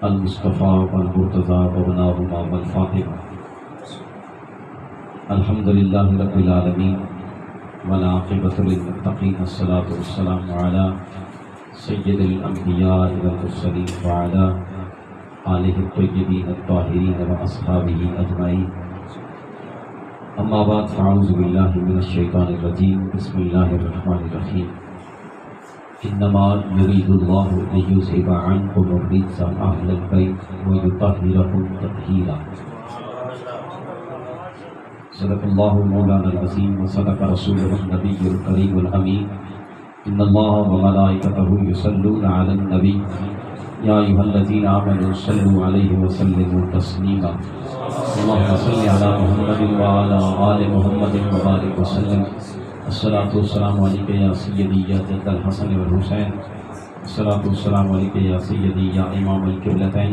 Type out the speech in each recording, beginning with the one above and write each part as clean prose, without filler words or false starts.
المصطفى والمرتضى وابناهما والفاطمة. الحمد لله رب العالمين والعاقبة للمتقين. الصلاة والسلام على سيد الأنبياء والمرسلين وعلى آله الطيبين الطاهرين وأصحابه أجمعين. أما بعد فأعوذ بالله من الشيطان الرجيم. بسم الله الرحمن الرحيم. إنما يريد الله ليذهب عنكم الرجس أهل البيت ويطهركم تطهيرا. صدق الله مولانا العظيم وصدق رسوله النبي الكريم الأمين. إن الله وملائكته يصلون على النبي يا أيها الذين آمنوا صلوا عليه وسلموا تسليما. اللهم صل على محمد وعلى آل محمد وبارك وسلم. الصلاة والسلام عليك يا سيدي يا جد الحسن والحسين. الصلاة والسلام عليك يا سيدي يا امام القبلتين.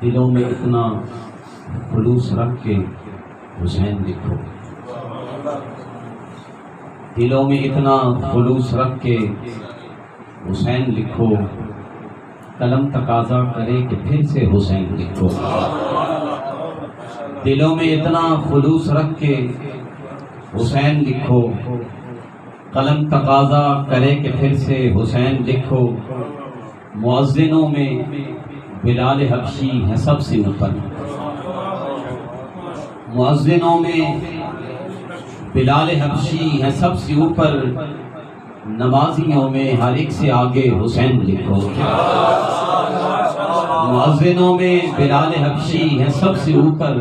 دلوں میں اتنا خلوص رکھ کے حسین لکھو، دلوں میں اتنا خلوص رکھ کے حسین لکھو، قلم تقاضا کرے کہ پھر سے حسین لکھو. دلوں میں اتنا خلوص رکھ کے حسین لکھو، قلم تقاضا کرے کہ پھر سے حسین لکھو. مؤذنوں میں بلال حبشی ہے سب سے اوپر، مؤذنوں میں بلال حبشی ہے سب سے اوپر، نمازیوں میں ہر ایک سے آگے حسین لکھو. مؤذنوں میں بلال حبشی ہے سب سے اوپر،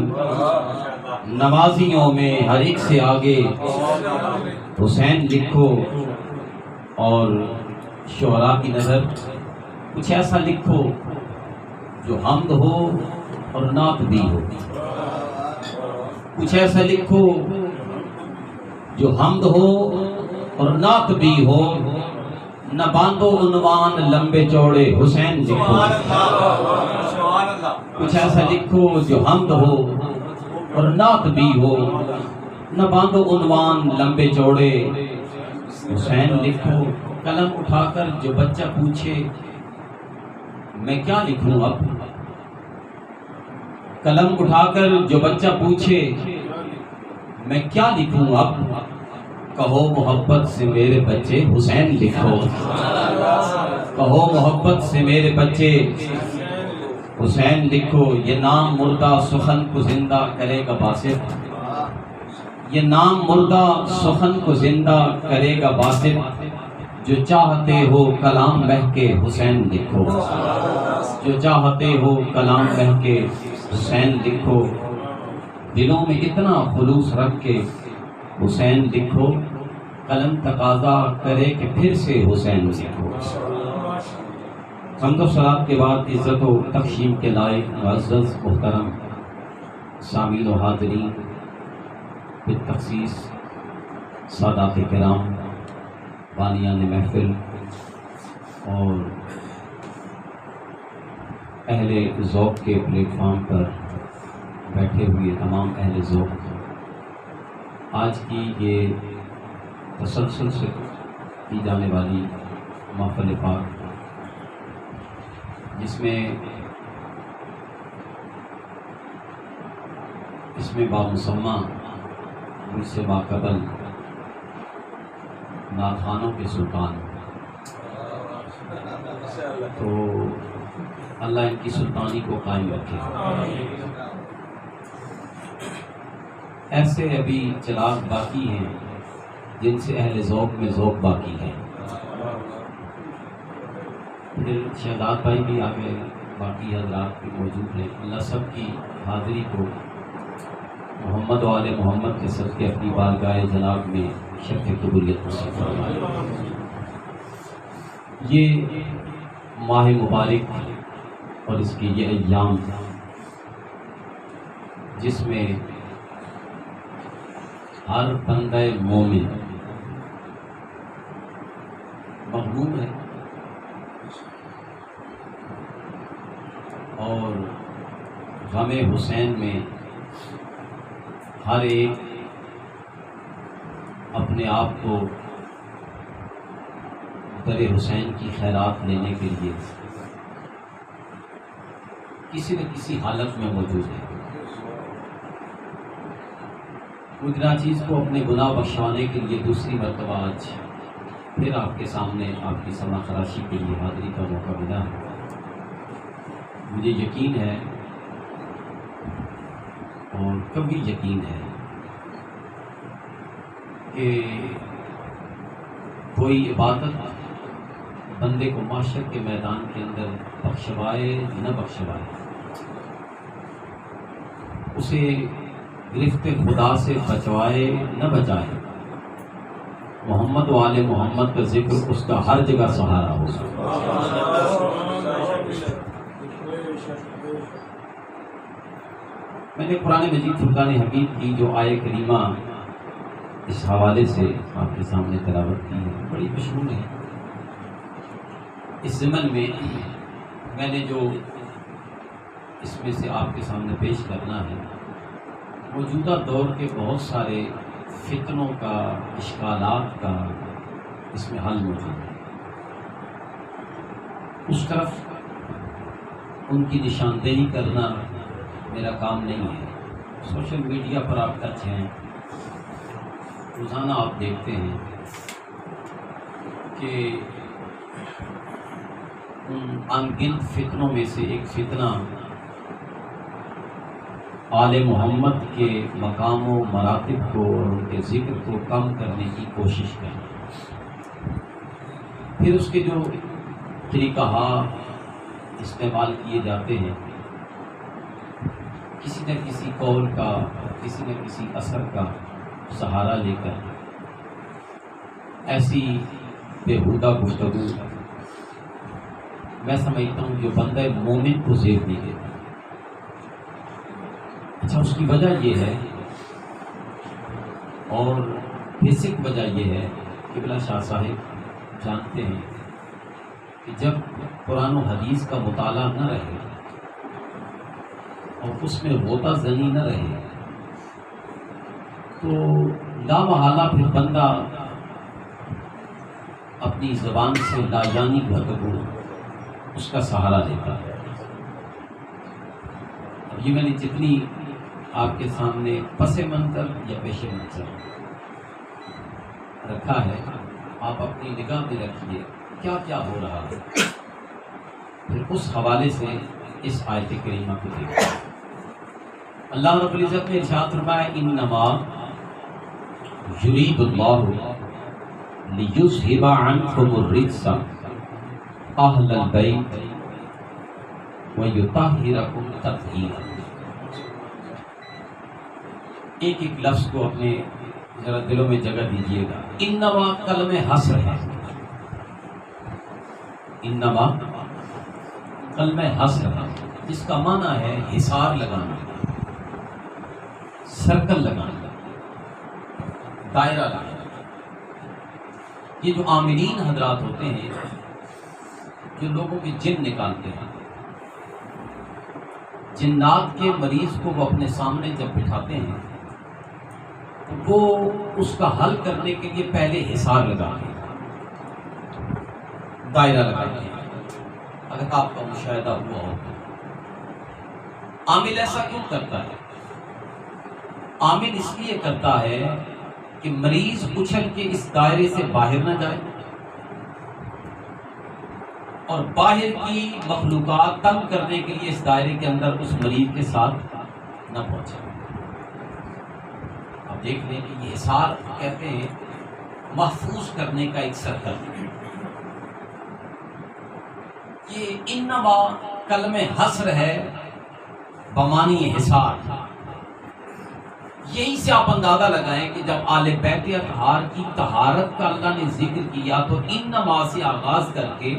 نمازیوں میں ہر ایک سے آگے حسین لکھو. اور شعراء کی نظر کچھ ایسا لکھو جو حمد ہو اور نعت بھی ہو، کچھ ایسا لکھو جو حمد ہو اور نعت بھی ہو. نہ باندھو عنوان لمبے چوڑے حسین لکھو. کچھ ایسا لکھو جو حمد ہو اور نعت بھی ہو. نہ باندھو عنوان لمبے چوڑے حسین لکھو. قلم اٹھا کر جو بچہ پوچھے میں کیا لکھوں اب، قلم اٹھا کر جو بچہ پوچھے میں کیا لکھوں اب، کہو محبت سے میرے بچے حسین لکھو. کہو محبت سے میرے بچے حسین لکھو. یہ نام مردہ سخن کو زندہ کرے گا باسط، یہ نام مردہ سخن کو زندہ کرے گا باسط. جو چاہتے ہو کلام مہکے حسین لکھو، جو چاہتے ہو کلام مہکے حسین لکھو. دلوں میں اتنا خلوص رکھ کے حسین لکھو، قلم تقاضا کرے کہ پھر سے حسین لکھو. حمد و صلات کے بعد عزت و تقسیم کے لائق معزز محترم سامعین و حاضرین، بالتخصیص سادات کرام، بانیان محفل اور اہل ذوق کے پلیٹ فارم پر بیٹھے ہوئے تمام اہل ذوق، آج کی یہ تسلسل سے کی جانے والی محفل پاک، جس میں بامسمہ مجھ سے باقبل نعتخوانوں کے سلطان، تو اللہ ان کی سلطانی کو قائم رکھے. ایسے ابھی چراغ باقی ہیں جن سے اہل ذوق میں ذوق باقی ہے. پھر شہزاد بھائی بھی آگے باقی حضرات بھی موجود ہیں. اللہ سب کی حاضری کو محمد و آل محمد کے صدقے اپنی بارگاہ جناب میں شرف قبولیت نصیب فرمائے. یہ ماہ مبارک اور اس کی یہ ایام جس میں ہر بندہ مومن مغموم ہے اور غم حسین میں ہر ایک اپنے آپ کو در حسین کی خیرات لینے کے لیے کسی نہ کسی حالت میں موجود ہے. گزرا چیز کو اپنے گناہ بخشوانے کے لیے دوسری مرتبہ آج پھر آپ کے سامنے آپ کی سما خراشی کے لیے حاضری کا موقع ملا ہے. مجھے یقین ہے اور کبھی یقین ہے کہ کوئی عبادت بندے کو معاشر کے میدان کے اندر بخشوائے نہ بخشوائے، اسے گرفت خدا سے بچوائے نہ بچائے، محمد و آل محمد کا ذکر اس کا ہر جگہ سہارا ہوگا. میں نے قرآن مجید فرقان حمید کی جو آیہ کریمہ اس حوالے سے آپ کے سامنے تلاوت کی ہے، بڑی مشہور ہے. اس ضمن میں میں نے جو اس میں سے آپ کے سامنے پیش کرنا ہے، موجودہ دور کے بہت سارے فتنوں کا، اشکالات کا اس میں حل موجود ہے. اس طرف ان کی نشاندہی کرنا میرا کام نہیں ہے. سوشل میڈیا پر آپ ٹچ ہیں، روزانہ آپ دیکھتے ہیں کہ ان ان گنت فتنوں میں سے ایک فتنہ آل محمد کے مقام و مراتب کو اور ان کے ذکر کو کم کرنے کی کوشش کریں. پھر اس کے جو طریقہ استعمال کیے جاتے ہیں، کسی نہ کسی قول کا، کسی نہ کسی اثر کا سہارا لے کر ایسی بےہودہ گفتگو میں سمجھتا ہوں جو بندہ مومن کو زیب نہیں دیتا. اچھا، اس کی وجہ یہ ہے اور بیسک وجہ یہ ہے کہ بلا شاہ صاحب جانتے ہیں کہ جب قرآن و حدیث کا مطالعہ نہ رہے اور اس میں غوطہ زنی نہ رہے تو لا محالہ پھر بندہ اپنی زبان سے لاجانی گفتگو اس کا سہارا لیتا ہے. اب یہ میں نے جتنی آپ کے سامنے پس منظر یا پیش منظر رکھا ہے، آپ اپنی نگاہ میں رکھیے کیا کیا ہو رہا ہے، پھر اس حوالے سے اس آیت کریمہ کو دیکھیں. اللہ رب العزت نے ارشاد فرمایا انما یرید اللہ لیذھب عنکم الرجس اہل البیت ویطہرکم تطہیرا. ایک ایک لفظ کو اپنے ذرا دلوں میں جگہ دیجیے گا. انما کلمہ حصر ہے، انما کلمہ حصر ہے جس کا معنی ہے حصار لگانا، سرکل لگانا، دائرہ لگانا. یہ جو عاملین حضرات ہوتے ہیں جو لوگوں کے جن نکالتے ہیں، جنات کے مریض کو وہ اپنے سامنے جب بٹھاتے ہیں تو وہ اس کا حل کرنے کے لیے پہلے حصار لگاتے ہیں، دائرہ لگاتے ہیں. اگر آپ کا مشاہدہ ہوا ہو، عامل ایسا کیوں کرتا ہے؟ عامل اس لیے کرتا ہے کہ مریض اچھل کے اس دائرے سے باہر نہ جائے اور باہر کی مخلوقات تنگ کرنے کے لیے اس دائرے کے اندر اس مریض کے ساتھ نہ پہنچے. اب دیکھ لیں کہ یہ حصار کہتے ہیں محفوظ کرنے کا ایک سرکل. یہ انما کلمہ حصر ہے بمانی حصار. یہی سے آپ اندازہ لگائیں کہ جب آل بیت اطہار کی طہارت کا اللہ نے ذکر کیا تو انما سے آغاز کر کے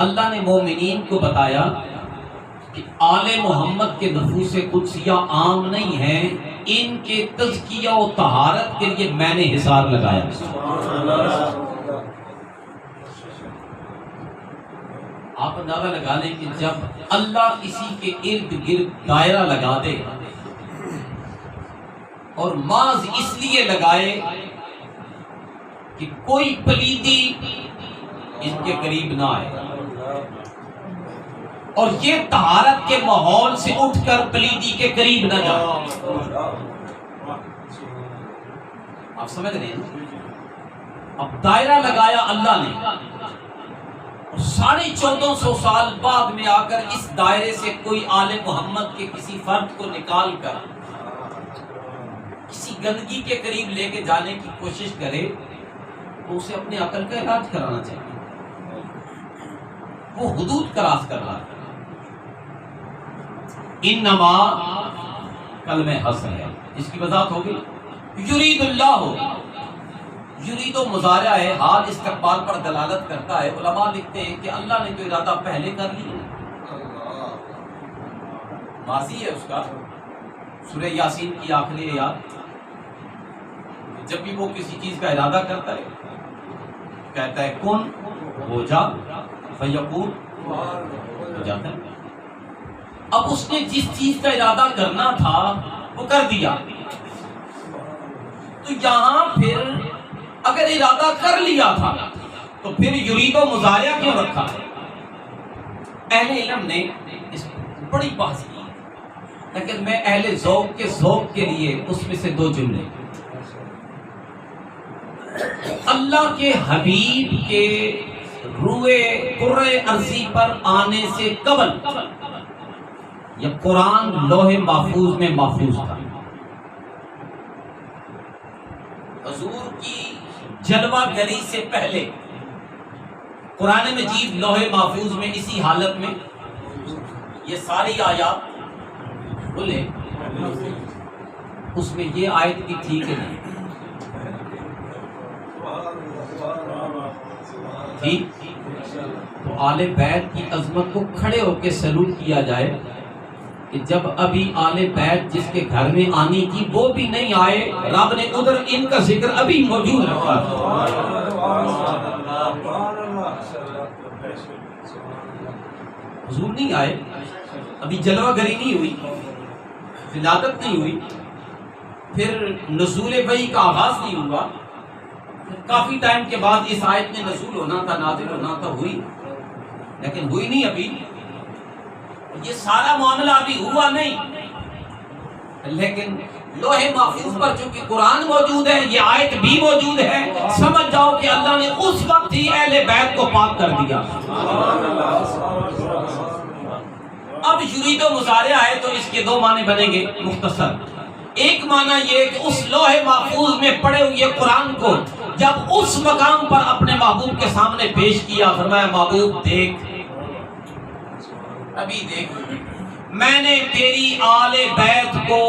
اللہ نے مومنین کو بتایا کہ آل محمد کے نفوس قدسیہ عام نہیں ہیں، ان کے تزکیہ و طہارت کے لیے میں نے حصار لگایا. آپ اندازہ لگا لیں کہ جب اللہ کسی کے ارد گرد دائرہ لگا دے اور محض اس لیے لگائے کہ کوئی پلیدی ان کے قریب نہ آئے، اور یہ طہارت کے ماحول سے اٹھ کر پلیدی کے قریب نہ جائے۔ آپ سمجھ رہے ہیں؟ اب دائرہ لگایا اللہ نے، 1450 سال بعد میں آ کر اس دائرے سے کوئی آل محمد کے کسی فرد کو نکال کر کسی گندگی کے قریب لے کے جانے کی کوشش کرے تو اسے اپنے عقل کا علاج کرانا چاہیے، وہ حدود کراس کر رہا ہے۔ انما کلمہ حسن ہے، اس کی وضاحت ہوگی۔ یرید اللہ ہو، یرید و مضارع ہے، حال استقبال پر دلالت کرتا ہے۔ علماء لکھتے ہیں کہ اللہ نے تو ارادہ پہلے کر لیا، ماضی ہے اس کا۔ سورہ یاسین کی آخری آیات، جب بھی وہ کسی چیز کا ارادہ کرتا ہے کہتا ہے کن ہو جا، فیکون ہو جاتا ہے۔ اب اس نے جس چیز کا ارادہ کرنا تھا وہ کر دیا، تو یہاں پھر اگر ارادہ کر لیا تھا تو پھر یرید و مضارع کیوں رکھا؟ اہل علم نے اس بڑی بحث کی، لیکن میں اہل ذوق کے لیے اس میں سے دو جملے۔ اللہ کے حبیب کے روئے کرۂ ارضی پر آنے سے قبل یہ قرآن لوح محفوظ میں محفوظ تھا۔ حضور کی جلوہ گری سے پہلے قرآن مجید لوح محفوظ میں اسی حالت میں یہ ساری آیات بولے، اس میں یہ آیت بھی تھی کہ نہیں تھی؟ تو آل بیت کی عظمت کو کھڑے ہو کے سلوٹ کیا جائے کہ جب ابھی آل بیت جس کے گھر میں آنی تھی وہ بھی نہیں آئے، رب نے ادھر ان کا ذکر ابھی موجود رکھا۔ حضور نہیں آئے، ابھی جلوہ گری نہیں ہوئی، ولادت نہیں ہوئی، پھر نزول وحی کا آغاز نہیں ہوا، کافی ٹائم کے بعد اس آیت میں نزول ہونا تھا، نازل ہونا تھا، ہوئی، لیکن ہوئی نہیں ابھی۔ یہ سارا معاملہ ابھی ہوا نہیں، لیکن لوح محفوظ پر چونکہ قرآن موجود ہے، یہ آیت بھی موجود ہے، سمجھ جاؤ کہ اللہ نے اس وقت ہی اہل بیت کو پاک کر دیا۔ اب یرید و مضارع ہے تو اس کے دو معنی بنیں گے مختصر۔ ایک معنی یہ کہ اس لوح محفوظ میں پڑے ہوئے قرآن کو جب اس مقام پر اپنے محبوب کے سامنے پیش کیا، فرمایا محبوب دیکھ، ابھی دیکھ، میں نے تیری آل بیت کو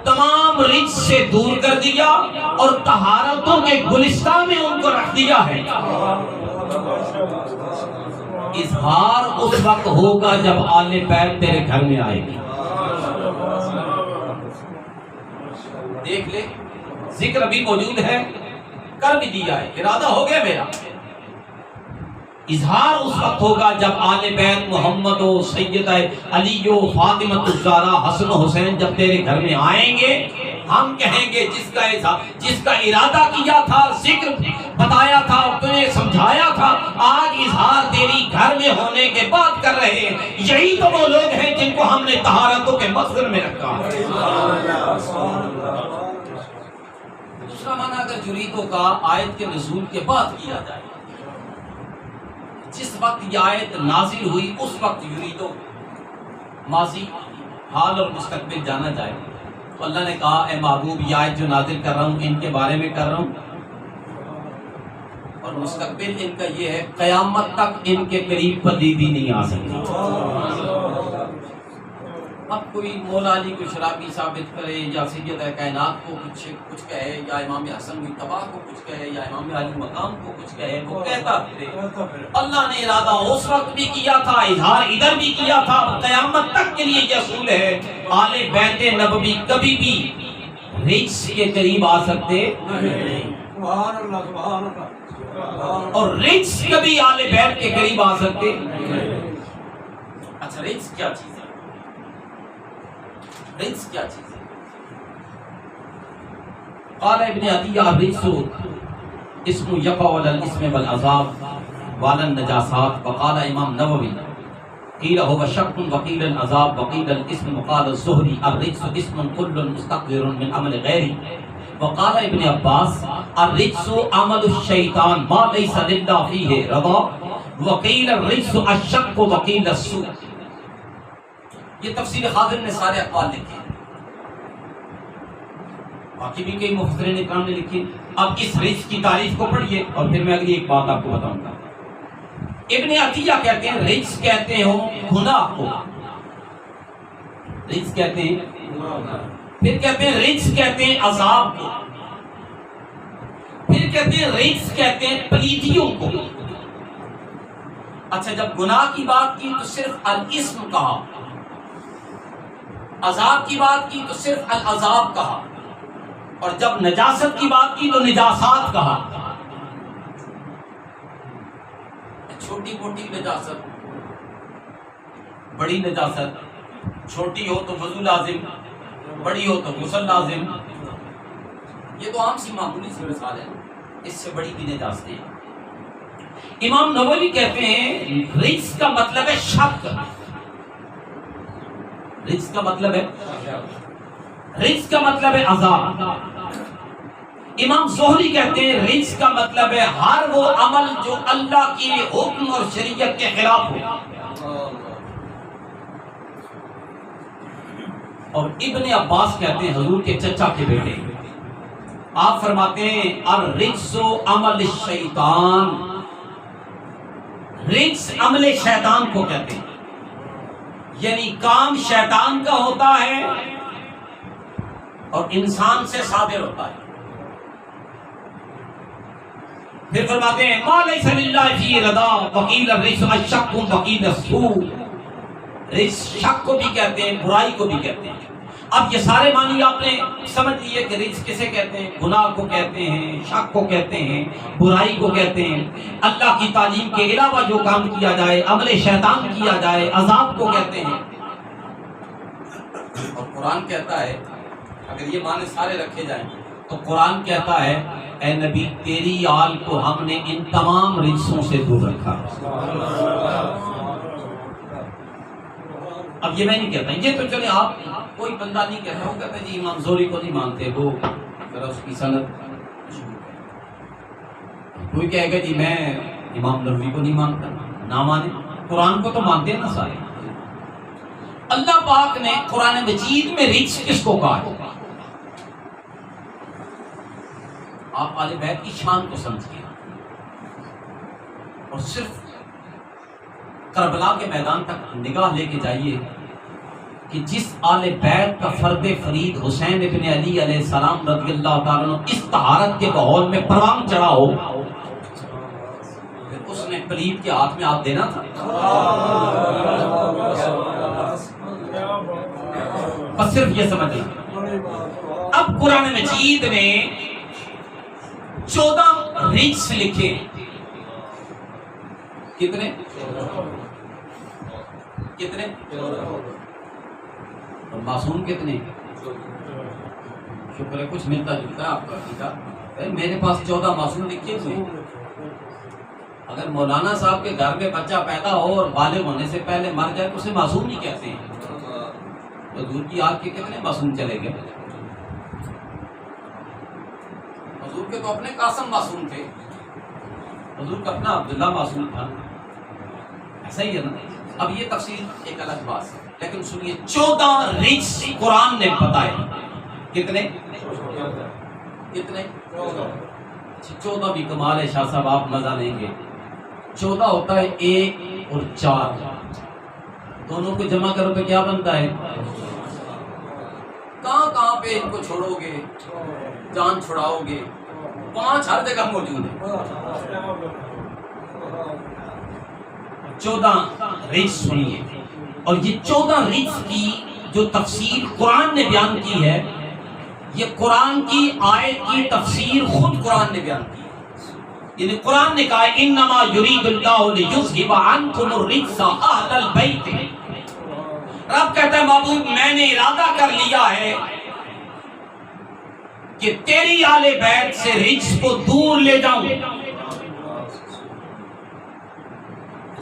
تمام رجس سے دور کر دیا اور طہارتوں کے گلستان میں ان کو رکھ دیا ہے۔ اظہار اس وقت ہوگا جب آل بیت تیرے گھر میں آئے گی۔ دیکھ لے، ذکر ابھی موجود ہے، کر بھی دیا ہے، ارادہ ہو گیا میرا۔ اظہار اس وقت ہوگا جب آل بیت محمد و سید علی و فاطمہ الزہرا حسن و حسین جب تیرے گھر میں آئیں گے، ہم کہیں گے جس کا ارادہ کیا تھا، ذکر بتایا تھا، تمہیں سمجھایا تھا، آج اظہار تیری گھر میں ہونے کے بعد کر رہے ہیں۔ یہی تو وہ لوگ ہیں جن کو ہم نے طہارتوں کے مصدر میں رکھا۔ دوسرا معنی اگر یریدوں کا آیت کے نزول کے بعد کیا جائے، جس وقت یہ آیت نازل ہوئی اس وقت یریدوں ماضی، حال اور مستقبل جانا جائے، تو اللہ نے کہا اے محبوب یہ آیت جو نازل کر رہا ہوں ان کے بارے میں کر رہا ہوں، اور مستقبل ان کا یہ ہے قیامت تک ان کے قریب پلیدی نہیں آ سکتی۔ اب کوئی مولا علی کو شرابی ثابت کرے یا سید کائنات کو کچھ کہے یا امام حسن مجتبیٰ کو کچھ کہے یا امام علی مقام کو کچھ کہے، وہ کہتا پھرے۔ اللہ نے ارادہ اس وقت بھی کیا تھا، اظہار ادھر بھی کیا تھا، قیامت تک کے لیے یہ اصول ہے آل بیت نبوی کبھی بھی رجس کے قریب آ سکتے نہیں، اور رجس کبھی آل بیت کے قریب آ سکتے۔ اچھا رجس کیا چیز ہے؟ رجس کیا چیز ہے؟ قال ابن عطیہ الرجس اسم یقع علی الاسم والعذاب والا النجاسات وقال امام نووی قیل هو شک وقیل العذاب وقیل الاسم وقال الزہری الرجس اسم كل مستقر من عمل غیری وقال ابن عباس الرجس عمل الشیطان ما لیس للہ فیہ رضا وقیل الرجس الشک وقیل السوء. یہ تفسیر خازن نے سارے اقوال لکھے، باقی بھی کئی مفسرین اکرام نے لکھی. اب اس رجس کی تعریف کو پڑھیے اور پھر میں اگلی ایک بات آپ کو بتاؤں گا. ابن عطیہ کہتے ہیں رجس کہتے ہو گناہ کو، رجس کہتے ہیں، پھر کہتے ہیں رجس کہتے ہیں عذاب کو، پھر کہتے ہیں رجس کہتے ہیں پلیتیوں کو. اچھا جب گناہ کی بات کی تو صرف الاسم کہا، عذاب کی بات کی تو صرف العذاب کہا، اور جب نجاست کی بات کی تو نجاسات کہا. چھوٹی موٹی نجاست، بڑی نجاست، چھوٹی ہو تو وضو لازم، بڑی ہو تو غسل لازم، یہ تو عام سی معمولی سی مثال ہے، اس سے بڑی بھی نجاستیں ہیں. امام نووی کہتے ہیں رجس کا مطلب ہے شک، رجس کا مطلب ہے، رجس کا مطلب ہے عذاب. امام زہری کہتے ہیں رجس کا مطلب ہے ہر وہ عمل جو اللہ کی حکم اور شریعت کے خلاف ہو. اور ابن عباس کہتے ہیں حضور کے چچا کے بیٹے، آپ فرماتے ہیں الرجس عمل الشیطان، رجس عمل شیطان کو کہتے ہیں، یعنی کام شیطان کا ہوتا ہے اور انسان سے صادر ہوتا ہے. پھر فرماتے ہیں ما لیس للہ فی رضا وقیل الرجس الشک وقیل السوء، رجس شک کو بھی کہتے ہیں، برائی کو بھی کہتے ہیں. اب یہ سارے معنی آپ نے سمجھ لیے کہ رجس کسے کہتے ہیں، گناہ کو کہتے ہیں، شک کو کہتے ہیں، برائی کو کہتے ہیں، اللہ کی تعلیم کے علاوہ جو کام کیا جائے، عمل شیطان کیا جائے، عذاب کو کہتے ہیں. اور قرآن کہتا ہے اگر یہ معنی سارے رکھے جائیں تو قرآن کہتا ہے اے نبی تیری آل کو ہم نے ان تمام رجسوں سے دور رکھا. اب یہ میں نہیں کہتا، یہ تو چلے آپ کوئی بندہ نہیں کہتا، وہ کہتا ہے جی امام زہری کو نہیں مانتے، وہ ذرا اس کی سند شروع کریں. کوئی کہے گا جی میں امام نووی کو نہیں مانتا، نہ مانے، قرآن کو تو مانتے ہیں نا سارے. اللہ پاک نے قرآن مجید میں رجس کس کو کہا ہے؟ آپ آل بیت کی شان کو سمجھئے اور صرف کربلا کے میدان تک نگاہ لے کے جائیے کہ جس آل بیت کا فرد فرید حسین ابن علی علیہ السلام رضی اللہ تعالیٰ عنہ اس طہارت کے ماحول میں پروان چڑھا ہو، پھر اس نے پلید کے ہاتھ میں ہاتھ دینا تھا. بس صرف یہ سمجھ لیں. اب قرآن مجید میں 14 رجس لکھے، کتنے؟ کتنے؟ اور معصوم کتنے؟ شکر ہے کچھ ملتا جلتا ہے آپ کا عقیدہ. میرے پاس 14 معصوم لکھے ہوئے. اگر مولانا صاحب کے گھر میں بچہ پیدا ہو اور بالغ ہونے سے پہلے مر جائے تو اسے معصوم نہیں کہتے ہیں. حضور کی آگ کے کتنے معصوم چلے گئے؟ حضور کے تو اپنے قاسم معصوم تھے، حضور کا اپنا عبداللہ معصوم تھا. ایسا ہی ہے نا. اب یہ تفصیل ایک الگ بات ہے، لیکن سنیے 14 رجس قرآن نے بتائے. کتنے؟ کتنے؟ 14 بھی کمال ہے شاہ صاحب، آپ مزہ لیں گے. 14 ہوتا ہے 1 اور 4، دونوں کو جمع کرو تو کیا بنتا ہے؟ کہاں کہاں پہ ان کو چھوڑو گے، جان چھڑاؤ گے؟ 5 ہر جگہ موجود ہے. 14 رجس سنیے، اور یہ 14 رجس کی جو تفسیر قرآن نے بیان کی ہے، یہ قرآن کی آیت کی تفسیر خود قرآن نے بیان کی. یعنی قرآن نے کہا انما یرید اللہ لیذھب عنکم الرجس اہل البیت. رب کہتا ہے معبود میں نے ارادہ کر لیا ہے کہ تیری آل بیت سے رجس کو دور لے جاؤں.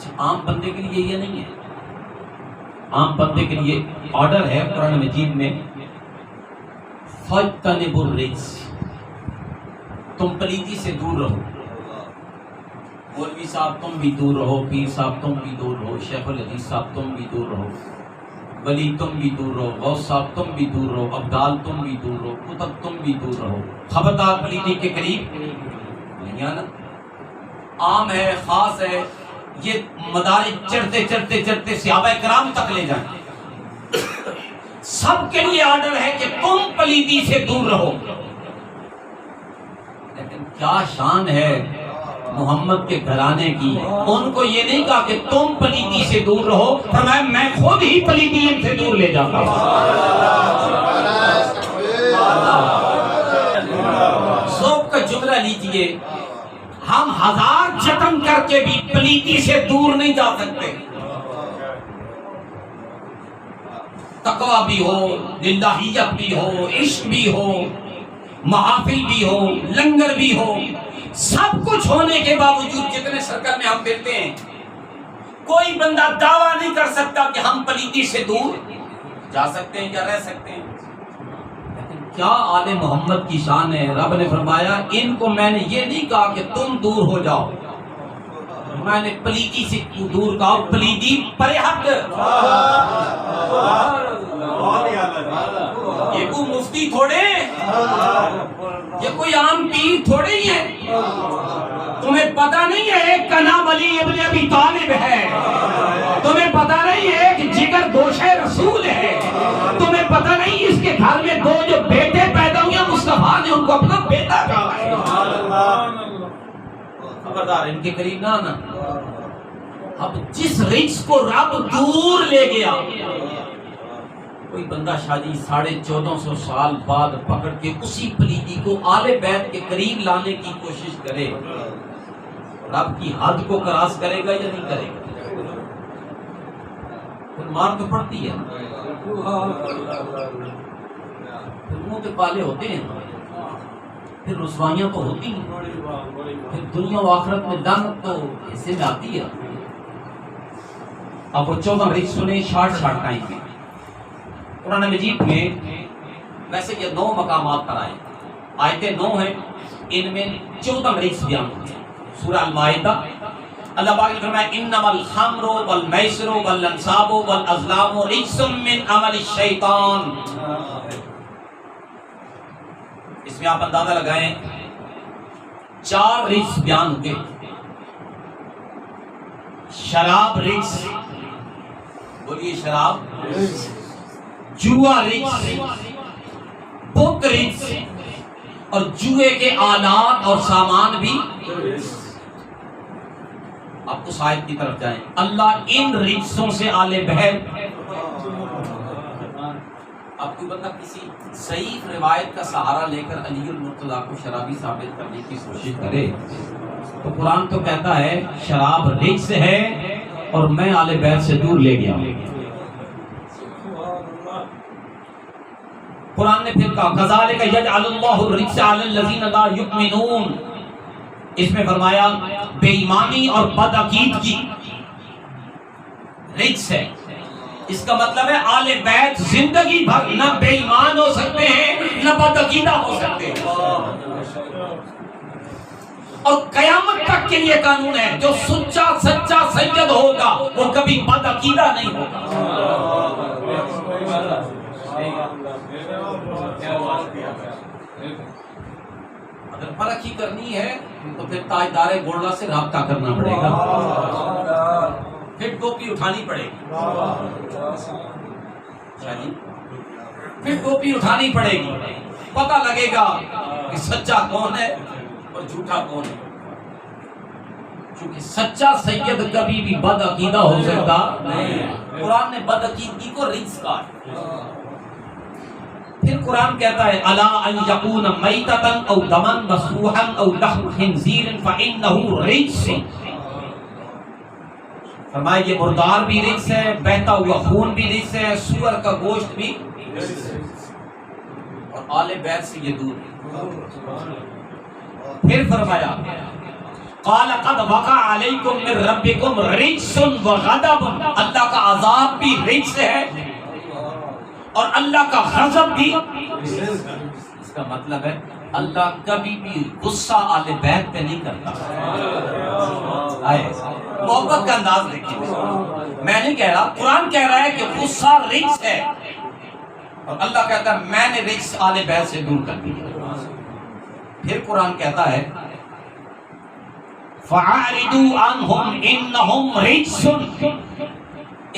اچھا عام بندے کے لیے یہ نہیں ہے، عام بندے کے لیے آرڈر ہے قرآن مجید میں فَاجْتَنِبُوا الرِّجْسَ، تم پلیتی سے دور رہو، مولوی صاحب تم بھی دور رہو، پیر صاحب تم بھی دور رہو، شیخ الحدیث صاحب تم بھی دور رہو، ولی تم بھی دور رہو، غوث صاحب تم بھی دور رہو، ابدال تم بھی دور رہو، کتب تم بھی دور رہو، خبردار پلیتی کے قریب نہیں آنا۔ عام ہے، خاص ہے، یہ مدارج چڑھتے چڑھتے چڑھتے صحابہ کرام تک لے جائیں، سب کے لیے آرڈر ہے کہ تم پلیتی سے دور رہو۔ لیکن کیا شان ہے محمد کے گھرانے کی، ان کو یہ نہیں کہا کہ تم پلیتی سے دور رہو، فرمایا میں خود ہی پلیتی ان سے دور لے جاتا ہوں۔ ذوق کا جملہ لیجئے، ہم ہزار جتن کر کے بھی پلیتی سے دور نہیں جا سکتے۔ تقویٰ بھی ہو، للہیت بھی ہو، عشق بھی ہو، محافل بھی ہو، لنگر بھی ہو، سب کچھ ہونے کے باوجود جتنے سرکل میں ہم پھرتے ہیں، کوئی بندہ دعویٰ نہیں کر سکتا کہ ہم پلیتی سے دور جا سکتے ہیں یا رہ سکتے ہیں۔ لیکن کیا آل محمد کی شان ہے، رب نے فرمایا ان کو میں نے یہ نہیں کہا کہ تم دور ہو جاؤ، میں نے پلیتی سے دور کہا، پلیتی پرے ہٹ۔ یہ کوئی مفتی تھوڑے، یہ کوئی عام پیر تھوڑے ہی ہے، تمہیں پتہ نہیں ہے ایک کا نام علی ابن ابی طالب ہے، تمہیں پتہ نہیں ہے ایک جگر گوشہ رسول ہے، تمہیں پتہ نہیں اس کے گھر میں دو جو بیٹے پیدا ہوئے مصطفیٰ نے ان کو اپنا بیٹا کہا ہے۔ خبردار ان کے قریب نہ آنا۔ اب جس رجس کو رب دور لے گیا، کوئی بندہ شادی 1450 سال بعد پکڑ کے اسی پلیتی کو آل بیت کے قریب لانے کی کوشش کرے، رب کی حد کو کراس کرے گا یا نہیں کرے گا؟ پھر مار تو پڑتی ہے، پھر منہ کے پالے ہوتے ہیں، پھر رسوائیاں تو ہوتی ہیں، پھر دنیا و آخرت میں لعنت تو حصے میں آتی ہے۔ اب وہ 14 رجس سنیں شارٹ ٹائم میں۔ قرآن مجید میں ویسے یہ 9 مقامات پر آئے، آیتیں 9 ہیں، ان میں 14 رجس بیان ہوتے ہیں۔ سورہ المائدہ اللہ پاک نے فرمایا انما الخمر والمیسر والانصاب والازلام رجس من عمل الشیطان۔ اس میں آپ اندازہ لگائیں 4 رجس بیان ہوتے، شراب رجس، بولیے شراب، جوا رجس، بت رجس، اور جوئے کے آلات اور سامان بھی۔ آپ اس آیت کی طرف جائیں، اللہ ان رجسوں سے آل بیت۔ اب کوئی بندہ کسی صحیح روایت کا سہارا لے کر علی المرتضیٰ کو شرابی ثابت کرنے کی کوشش کرے تو قرآن تو کہتا ہے شراب رجس ہے اور میں آل بیت سے دور لے گیا۔ قرآن نے پھر کہا کذالک یجعل اللہ الرجس علی الذین لا یؤمنون، اس میں فرمایا بے ایمانی اور بدعقیدگی رجس ہے۔ اس کا مطلب ہے آل بیت زندگی بھر نہ بے ایمان ہو سکتے ہیں نہ بدعقیدہ ہو سکتے ہیں، اور قیامت تک کے لیے قانون ہے جو سچا سید ہوگا وہ کبھی بدعقیدہ نہیں ہوگا۔ اگر پرکھ ہی کرنی ہے تو پھر تاجدار گولڈا سے رابطہ کرنا پڑے گا، پھر ٹوپی اٹھانی پڑے گی، پھر ٹوپی اٹھانی پڑے گی، پتہ لگے گا کہ سچا کون ہے اور جھوٹا کون ہے، کیونکہ سچا سید کبھی بھی بد عقیدہ ہو سکتا نہیں۔ قرآن نے بد عقیدگی کو رجس کہا۔ پھر قرآن کہتا ہے الا ان یکون میتۃ او دما مسفوحا او لحم خنزیر فانہ رجس، فرمایا یہ مردار بھی رجس ہے، بہتا ہوا خون بھی رجس ہے، سور کا گوشت بھی رجس ہے، اور آل بیت سے یہ دور ہے۔ پھر فرمایا قال قد وقع علیکم من ربکم رجس وغضب، اللہ کا عذاب بھی رجس ہے اور اللہ کا غضب بھی۔ اس کا مطلب ہے اللہ کبھی بھی غصہ آل بیت پہ نہیں کرتا۔ محبت کا انداز دیکھیں، میں نہیں کہہ رہا، قرآن کہہ رہا ہے کہ غصہ رجس ہے اور اللہ کہتا ہے میں نے رجس آل بیت سے دور کر دیا۔ پھر قرآن کہتا ہے فَعَارِضُوا عَنْهُمْ إِنَّهُمْ رِجْسٌ۔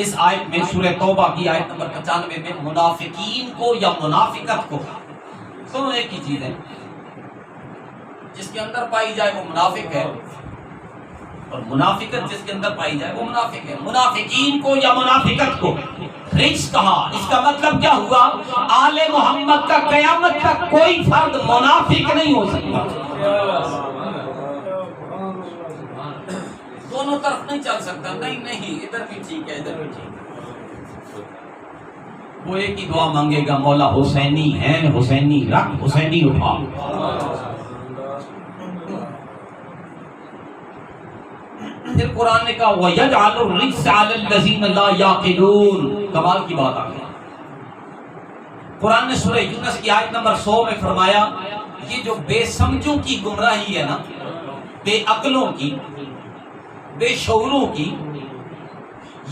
اس آیت میں سورہ توبہ کی آیت نمبر 95 میں منافقین کو یا منافقت کو، دونوں ایک ہی چیز ہے، جس کے اندر پائی جائے وہ منافق ہے اور منافقت جس کے اندر پائی جائے وہ منافق ہے۔ منافقین کو یا منافقت کو رجس کہا، اس کا مطلب کیا ہوا؟ آل محمد کا قیامت تک کوئی فرد منافق نہیں ہو سکتا، دونوں طرف نہیں چل سکتا، نہیں ادھر بھی ٹھیک ہے ادھر بھی ٹھیک ہے۔ وہ ایک ہی دعا مانگے گا، مولا حسینی ہیں، حسینی رکھ، حسینی اٹھا۔ پھر قرآن نے کہا وَيَجْعَلُ الرِّجْسَ عَلَى الَّذِينَ لَا يَعْقِلُونَ، کمال کی بات آ گئی۔ قرآن نے سورہ یونس کی آیت نمبر 100 میں فرمایا یہ جو بے سمجھوں کی گمراہی ہے نا، بے عقلوں کی، بے شعوروں کی،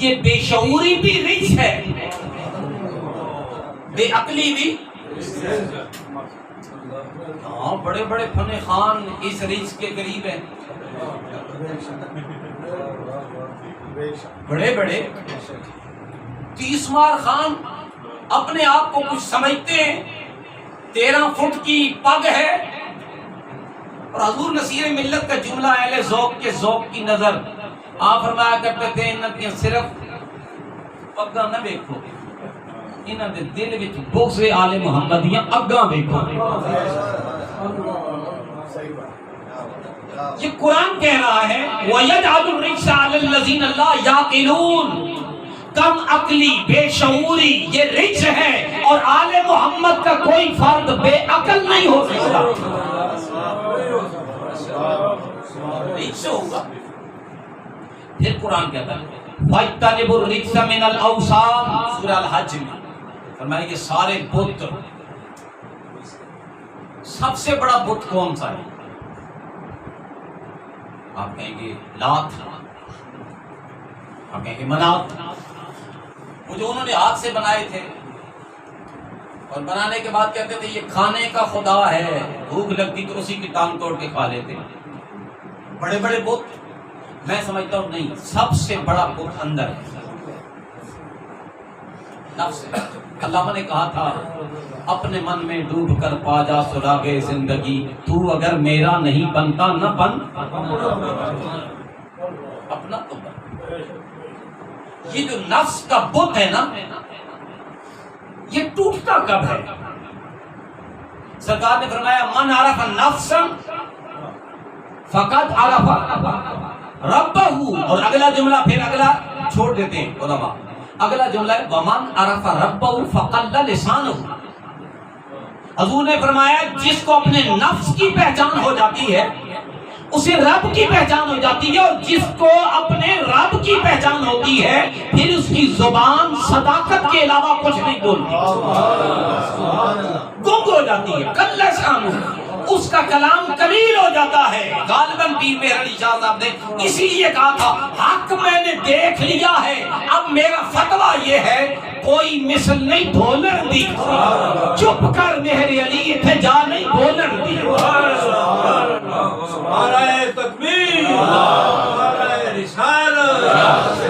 یہ بے شعوری بھی رجس ہے، بے عقلی بھی۔ ہاں بڑے بڑے فن خان اس رجس کے قریب ہیں، بڑے بڑے 30 مار خان اپنے آپ کو کچھ سمجھتے ہیں، 13 فٹ کی پگ ہے، اور حضور نصیر ملت کا جملہ اہل ذوق کے ذوق کی نظر آپ فرمایا کرتے تھے انہاں کی صرف پگاں نہ دیکھو، انہاں دے دل وچ بغض آل محمدیاں اگاں دیکھو۔ یہ قرآن کہہ رہا ہے وَيَجْعَلُ الرِّجْسَ عَلَى الَّذِينَ لَا يَعْقِلُونَ، کم عقلی، بے شعوری یہ رجس ہے، اور آل محمد کا کوئی فرد بے عقل نہیں ہو سکتا، رجس ہوگا۔ پھر قرآن کہتا ہے فَاجْتَنِبُوا الرِّجْسَ مِنَ الْأَوْثَانِ، سورہ الحج میں فرمایا یہ سارے بت، سب سے بڑا بت کون سا ہے؟ آپ کہیں گے لات، آپ کہیں گے منات، وہ جو انہوں نے ہاتھ سے بنائے تھے اور بنانے کے بعد کہتے تھے یہ کھانے کا خدا ہے، بھوک لگتی تو اسی کی ٹانگ توڑ کے کھا لیتے، بڑے بڑے بت۔ میں سمجھتا ہوں نہیں، سب سے بڑا بت اندر ہے، نفس ہے۔ علامہ نے کہا تھا اپنے من میں ڈوب کر پا جا سراغے زندگی، تو اگر میرا نہیں بنتا نہ بن اپنا تو بن۔ یہ جو نفس کا بت ہے نا، یہ ٹوٹتا کب ہے؟ سرکار نے فرمایا من عرف نفسا فقد عرف ربہ، اور اگلا جملہ پھر اگلا چھوڑ دیتے ہیں علماء، اگلا جملہ ہے وَمَنْ عَرَفَ رَبَّهُ فَقَلَّ لِسَانُهُ۔ حضور نے فرمایا جس کو اپنے نفس کی پہچان ہو جاتی ہے اسے رب کی پہچان ہو جاتی ہے، اور جس کو اپنے رب کی پہچان ہوتی ہے پھر اس کی زبان صداقت کے علاوہ کچھ نہیں بولتی، گنگ ہو جاتی ہے، کل لسانہ، اس کا کلام قلیل ہو جاتا ہے۔ غالباً پیر مہر علی شاہ صاحب نے اسی لیے کہا تھا حق میں نے دیکھ لیا ہے، اب میرا فتویٰ یہ ہے کوئی مثل نہیں بولن دی، چپ کر مہر علی اتھے جا نہیں بولن دی۔ نعرہ تکبیر، نعرہ رسالت۔